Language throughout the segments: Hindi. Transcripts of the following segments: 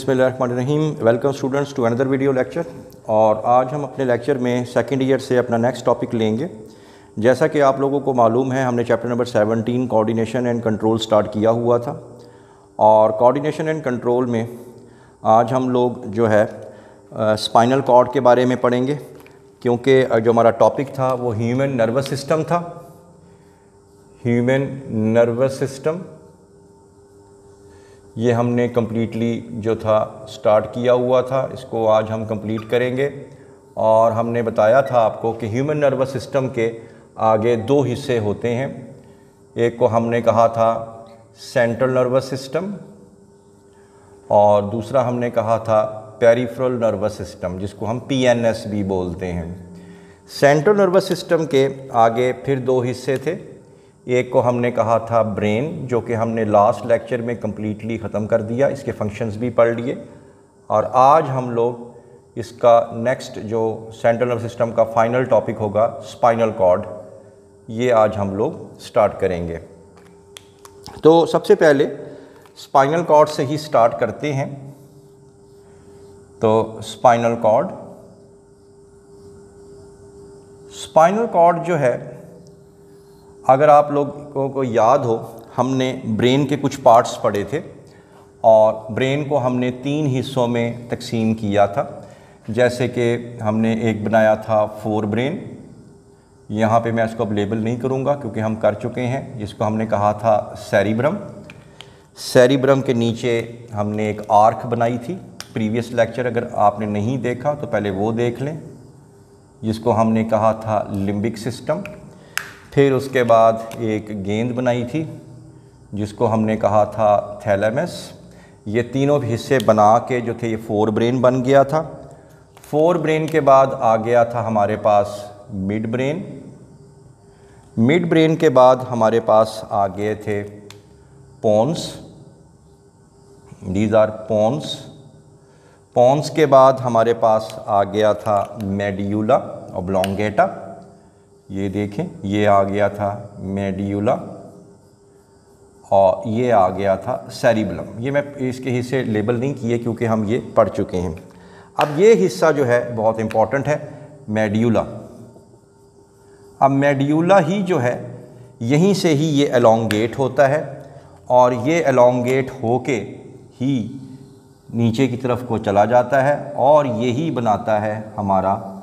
बिस्मिल्लाहिर्रहमानिर्रहीम। Welcome students to another video lecture. और आज हम अपने लेक्चर में सेकंड ईयर से अपना नेक्स्ट टॉपिक लेंगे। जैसा कि आप लोगों को मालूम है, हमने chapter number 17 coordination and control start किया हुआ था। और कोऑर्डिनेशन एंड कंट्रोल में आज हम लोग जो है स्पाइनल कॉर्ड के बारे में पढ़ेंगे, क्योंकि जो हमारा टॉपिक था वो ह्यूमन नर्वस सिस्टम था। ह्यूमन नर्वस सिस्टम ये हमने कम्प्लीटली जो था स्टार्ट किया हुआ था, इसको आज हम कंप्लीट करेंगे। और हमने बताया था आपको कि ह्यूमन नर्वस सिस्टम के आगे दो हिस्से होते हैं। एक को हमने कहा था सेंट्रल नर्वस सिस्टम और दूसरा हमने कहा था पेरिफेरल नर्वस सिस्टम, जिसको हम PNS भी बोलते हैं। सेंट्रल नर्वस सिस्टम के आगे फिर दो हिस्से थे। एक को हमने कहा था ब्रेन, जो कि हमने लास्ट लेक्चर में कम्प्लीटली ख़त्म कर दिया, इसके फंक्शंस भी पढ़ लिए। और आज हम लोग इसका नेक्स्ट जो सेंट्रल नर्वस सिस्टम का फाइनल टॉपिक होगा स्पाइनल कॉर्ड, ये आज हम लोग स्टार्ट करेंगे। तो सबसे पहले स्पाइनल कॉर्ड से ही स्टार्ट करते हैं। तो स्पाइनल कॉर्ड जो है, अगर आप लोगों को याद हो, हमने ब्रेन के कुछ पार्ट्स पढ़े थे और ब्रेन को हमने 3 हिस्सों में तकसीम किया था। जैसे कि हमने एक बनाया था फोर ब्रेन, यहाँ पे मैं इसको अब लेबल नहीं करूँगा क्योंकि हम कर चुके हैं, जिसको हमने कहा था सेरिब्रम। सेरिब्रम के नीचे हमने एक आर्क बनाई थी। प्रीवियस लेक्चर अगर आपने नहीं देखा तो पहले वो देख लें, जिसको हमने कहा था लिम्बिक सिस्टम। फिर उसके बाद एक गेंद बनाई थी जिसको हमने कहा था थैलेमस। ये तीनों हिस्से बना के जो थे ये फोर ब्रेन बन गया था। फोर ब्रेन के बाद आ गया था हमारे पास मिड ब्रेन। मिड ब्रेन के बाद हमारे पास आ गए थे पोन्स, दीज आर पोन्स। पोन्स के बाद हमारे पास आ गया था मेड्यूला ऑब्लोंगेटा, ये देखें, ये आ गया था मेड्यूला। और ये आ गया था सेरिबलम। ये मैं इसके हिस्से लेबल नहीं किए क्योंकि हम ये पढ़ चुके हैं। अब ये हिस्सा जो है बहुत इम्पॉर्टेंट है, मेड्यूला। अब मेड्यूला ही जो है, यहीं से ही ये एलोंगेट होता है और ये एलोंगेट होके ही नीचे की तरफ को चला जाता है और यही बनाता है हमारा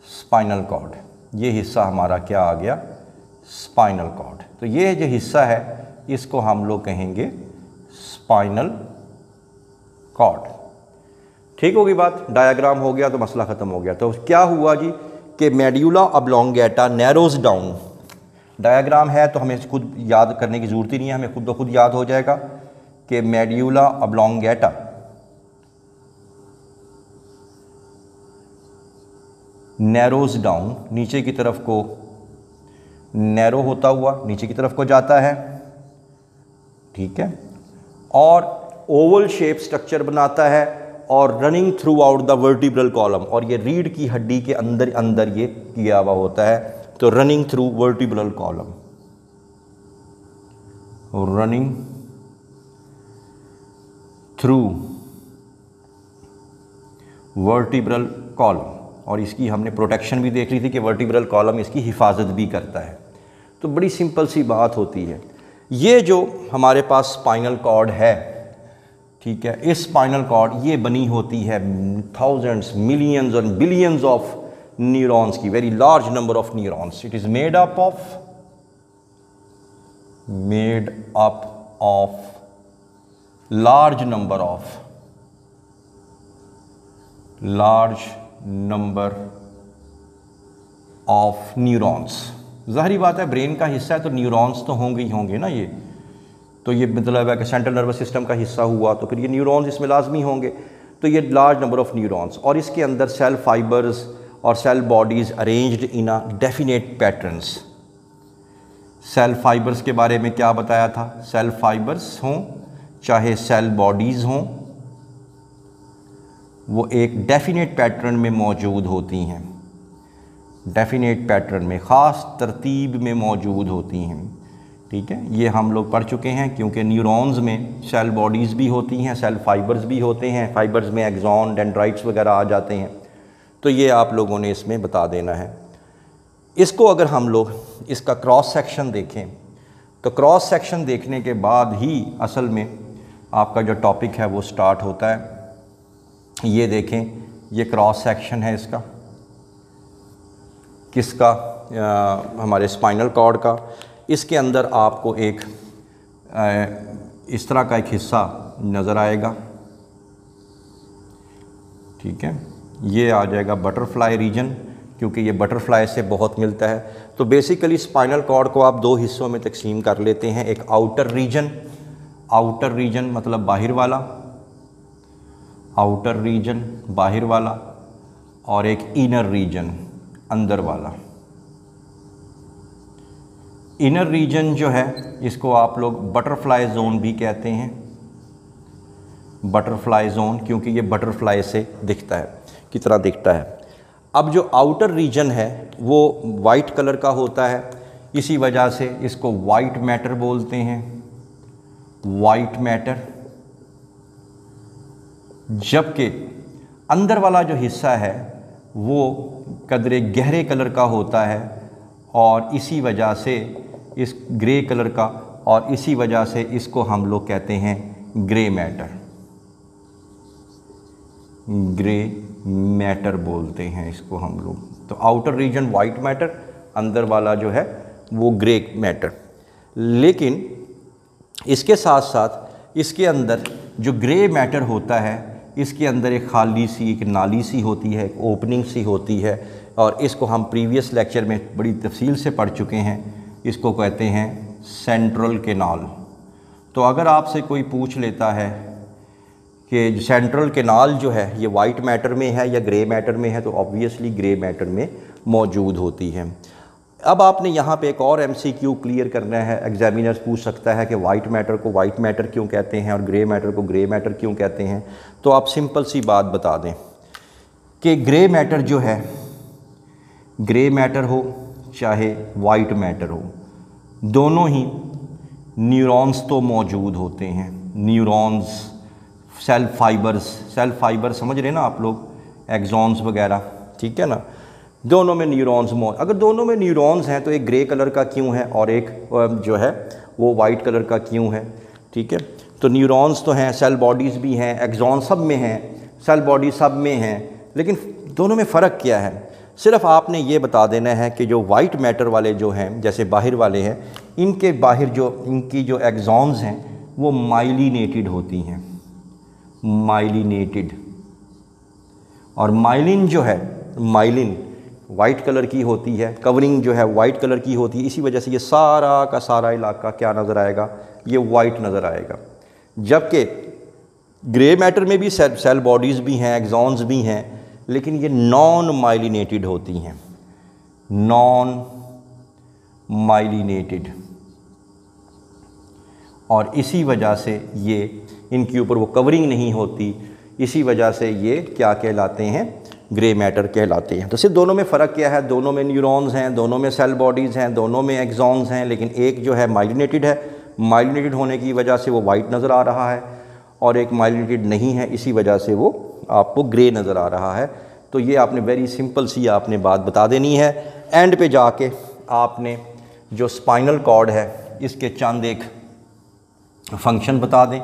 स्पाइनल कॉर्ड। ये हिस्सा हमारा क्या आ गया, स्पाइनल कॉर्ड। तो ये जो हिस्सा है इसको हम लोग कहेंगे स्पाइनल कॉर्ड। ठीक होगी बात, डायग्राम हो गया तो मसला ख़त्म हो गया। तो क्या हुआ जी कि medulla oblongata narrows down. Diagram है तो हमें खुद याद करने की ज़रूरत ही नहीं है, हमें खुद ब खुद याद हो जाएगा कि मेड्यूला ऑब्लोंगेटा नैरोज डाउन, नीचे की तरफ को नैरो होता हुआ नीचे की तरफ को जाता है, ठीक है, और ओवल शेप स्ट्रक्चर बनाता है और running through out the vertebral column. और ये रीढ़ की हड्डी के अंदर अंदर ये किया हुआ होता है। तो running through vertebral column, running through vertebral column. और इसकी हमने प्रोटेक्शन भी देख ली थी कि वर्टिब्रल कॉलम इसकी हिफाजत भी करता है। तो बड़ी सिंपल सी बात होती है। ये जो हमारे पास स्पाइनल कॉर्ड है, ठीक है, इस स्पाइनल कॉर्ड ये बनी होती है थाउजेंड्स, मिलियंस और बिलियंस ऑफ न्यूरॉन्स की, very large number of neurons. It is made up of large number of neurons. ज़ाहिरी बात है, ब्रेन का हिस्सा है तो न्यूरॉन्स तो होंगे ही होंगे ना। ये तो ये मतलब है कि सेंट्रल नर्वस सिस्टम का हिस्सा हुआ तो फिर ये न्यूरॉन्स इसमें लाजमी होंगे। तो ये लार्ज नंबर ऑफ न्यूरॉन्स, और इसके अंदर सेल फाइबर्स और cell bodies arranged in a definite patterns. Cell fibres के बारे में क्या बताया था, सेल फाइबर्स हों चाहे सेल बॉडीज़ हों, वो एक डेफिनेट पैटर्न में मौजूद होती हैं, डेफिनेट पैटर्न में, ख़ास तरतीब में मौजूद होती हैं। ठीक है, ये हम लोग पढ़ चुके हैं, क्योंकि न्यूरॉन्स में सेल बॉडीज़ भी होती हैं, सेल फाइबर्स भी होते हैं, फाइबर्स में एक्सॉन, डेंड्राइट्स वगैरह आ जाते हैं, तो ये आप लोगों ने इसमें बता देना है। इसको अगर हम लोग इसका क्रॉस सेक्शन देखें तो क्रॉस सेक्शन देखने के बाद ही असल में आपका जो टॉपिक है वो स्टार्ट होता है। ये देखें, ये क्रॉस सेक्शन है इसका, किसका, हमारे स्पाइनल कॉर्ड का। इसके अंदर आपको एक इस तरह का एक हिस्सा नज़र आएगा, ठीक है, ये आ जाएगा बटरफ्लाई रीजन, क्योंकि ये बटरफ्लाई से बहुत मिलता है। तो बेसिकली स्पाइनल कॉर्ड को आप दो हिस्सों में तकसीम कर लेते हैं, एक आउटर रीजन मतलब बाहर वाला, आउटर रीजन बाहर वाला, और एक इनर रीजन अंदर वाला। इनर रीजन जो है इसको आप लोग बटरफ्लाई जोन भी कहते हैं, बटरफ्लाई जोन, क्योंकि ये बटरफ्लाई से दिखता है, की तरह दिखता है। अब जो आउटर रीजन है वो वाइट कलर का होता है, इसी वजह से इसको वाइट मैटर बोलते हैं, वाइट मैटर। जबकि अंदर वाला जो हिस्सा है वो कदरे गहरे कलर का होता है, और इसी वजह से इस ग्रे कलर का, और इसी वजह से इसको हम लोग कहते हैं ग्रे मैटर, ग्रे मैटर बोलते हैं इसको हम लोग। तो आउटर रीजन वाइट मैटर, अंदर वाला जो है वो ग्रे मैटर। लेकिन इसके साथ साथ इसके अंदर जो ग्रे मैटर होता है, इसके अंदर एक खाली सी एक नाली सी होती है, एक ओपनिंग सी होती है, और इसको हम प्रीवियस लेक्चर में बड़ी तफसील से पढ़ चुके हैं। इसको कहते हैं सेंट्रल कैनाल। तो अगर आपसे कोई पूछ लेता है कि जो सेंट्रल कैनाल जो है ये वाइट मैटर में है या ग्रे मैटर में है, तो ऑब्वियसली ग्रे मैटर में मौजूद होती है। अब आपने यहाँ पे एक और MCQ क्लियर करना है। एग्जामिनर्स पूछ सकता है कि वाइट मैटर को वाइट मैटर क्यों कहते हैं और ग्रे मैटर को ग्रे मैटर क्यों कहते हैं। तो आप सिंपल सी बात बता दें कि ग्रे मैटर जो है, ग्रे मैटर हो चाहे वाइट मैटर हो, दोनों ही न्यूरॉन्स तो मौजूद होते हैं। न्यूरॉन्स, सेल फाइबर समझ रहे ना आप लोग, एक्सॉन्स वगैरह, ठीक है ना, दोनों में न्यूरॉन्स अगर दोनों में न्यूरॉन्स हैं तो एक ग्रे कलर का क्यों है और एक जो है वो वाइट कलर का क्यों है, ठीक है। तो न्यूरॉन्स तो हैं, सेल बॉडीज़ भी हैं, एक्सॉन सब में हैं, सेल बॉडी सब में हैं, लेकिन दोनों में फ़र्क क्या है? सिर्फ आपने ये बता देना है कि जो वाइट मैटर वाले जो हैं, जैसे बाहर वाले हैं, इनके बाहर जो इनकी जो एक्सॉन्स हैं वो माइलिनेटेड होती हैं, माइलिनेटेड। और माइलिन जो है, माइलिन वाइट कलर की होती है, कवरिंग जो है वाइट कलर की होती है। इसी वजह से ये सारा का सारा इलाका क्या नज़र आएगा, ये वाइट नज़र आएगा। जबकि ग्रे मैटर में भी सेल बॉडीज़ भी हैं, एक्सॉन्स भी हैं, लेकिन ये नॉन माइलिनेटेड होती हैं, नॉन माइलिनेटेड। और इसी वजह से ये इनके ऊपर वो कवरिंग नहीं होती, इसी वजह से ये क्या कहलाते हैं, ग्रे मैटर कहलाते हैं। तो सिर्फ दोनों में फ़र्क क्या है? दोनों में न्यूरॉन्स हैं, दोनों में सेल बॉडीज़ हैं, दोनों में एक्सॉन्स हैं, लेकिन एक जो है माइलिनेटेड है, माइलिनेटेड होने की वजह से वो वाइट नज़र आ रहा है, और एक माइलिनेटेड नहीं है, इसी वजह से वो आपको ग्रे नज़र आ रहा है। तो ये आपने वेरी सिंपल सी आपने बात बता देनी है। एंड पे जाके आपने जो स्पाइनल कॉर्ड है इसके चंद एक फंक्शन बता दें।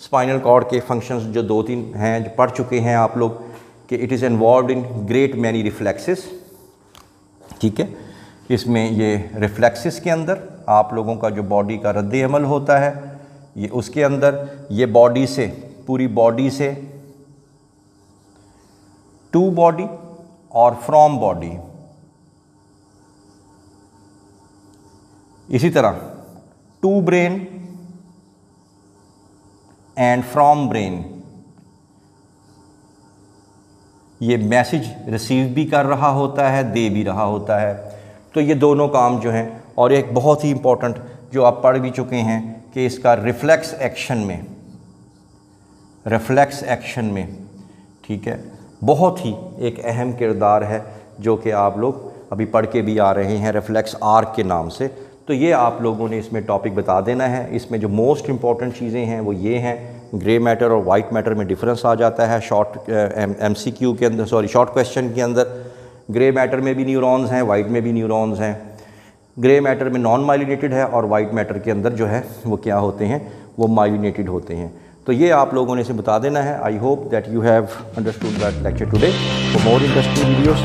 स्पाइनल कॉर्ड के फंक्शंस जो 2-3 हैं, जो पढ़ चुके हैं आप लोग, कि it is involved in great many reflexes, ठीक है। इसमें ये रिफ्लेक्सेस के अंदर आप लोगों का जो बॉडी का रद्द अमल होता है, ये उसके अंदर ये बॉडी से, पूरी बॉडी से टू बॉडी और फ्रॉम बॉडी, इसी तरह to brain and from brain, ये मैसेज रिसीव भी कर रहा होता है, दे भी रहा होता है। तो ये दोनों काम जो हैं, और एक बहुत ही इम्पोर्टेंट जो आप पढ़ भी चुके हैं कि इसका रिफ्लेक्स एक्शन में, रिफ्लेक्स एक्शन में, ठीक है, बहुत ही एक अहम किरदार है, जो कि आप लोग अभी पढ़ के भी आ रहे हैं रिफ्लेक्स आर्क के नाम से। तो ये आप लोगों ने इसमें टॉपिक बता देना है। इसमें जो मोस्ट इंपॉर्टेंट चीज़ें हैं वो ये हैं, ग्रे मैटर और वाइट मैटर में डिफरेंस आ जाता है शॉर्ट MCQ के अंदर, सॉरी शॉर्ट क्वेश्चन के अंदर। ग्रे मैटर में भी न्यूरॉन्स हैं, वाइट में भी न्यूरॉन्स हैं। ग्रे मैटर में नॉन माइलिनेटेड है और वाइट मैटर के अंदर जो है वो क्या होते हैं, वो माइलिनेटेड होते हैं। तो ये आप लोगों ने इसे बता देना है। I hope that you have understood that lecture today. For more interesting videos